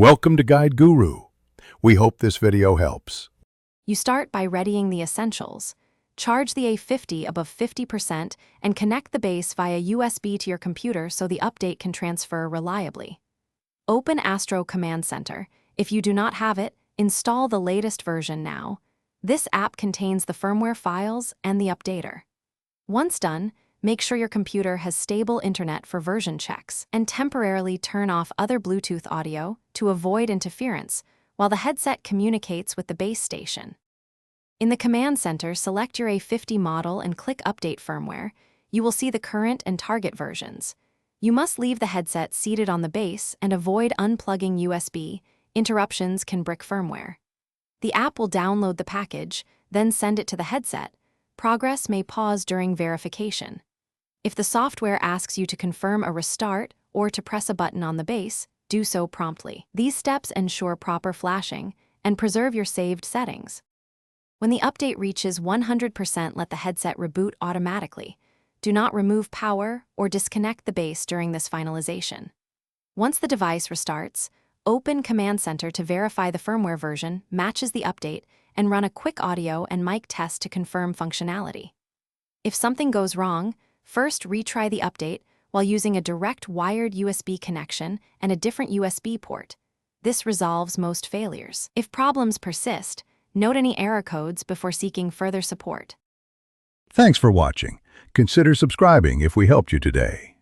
Welcome to Guide Guru. We hope this video helps. You start by readying the essentials. Charge the A50 above 50% and connect the base via USB to your computer so the update can transfer reliably. Open Astro Command Center. If you do not have it, install the latest version now. This app contains the firmware files and the updater. Once done, make sure your computer has stable internet for version checks and temporarily turn off other Bluetooth audio to avoid interference while the headset communicates with the base station. In the Command Center, select your A50 model and click Update Firmware. You will see the current and target versions. You must leave the headset seated on the base and avoid unplugging USB. Interruptions can brick firmware. The app will download the package, then send it to the headset. Progress may pause during verification. If the software asks you to confirm a restart or to press a button on the base, do so promptly. These steps ensure proper flashing and preserve your saved settings. When the update reaches 100%, let the headset reboot automatically. Do not remove power or disconnect the base during this finalization. Once the device restarts, open Command Center to verify the firmware version matches the update and run a quick audio and mic test to confirm functionality. If something goes wrong, first retry the update while using a direct wired USB connection and a different USB port. This resolves most failures. If problems persist, note any error codes before seeking further support. Thanks for watching. Consider subscribing if we helped you today.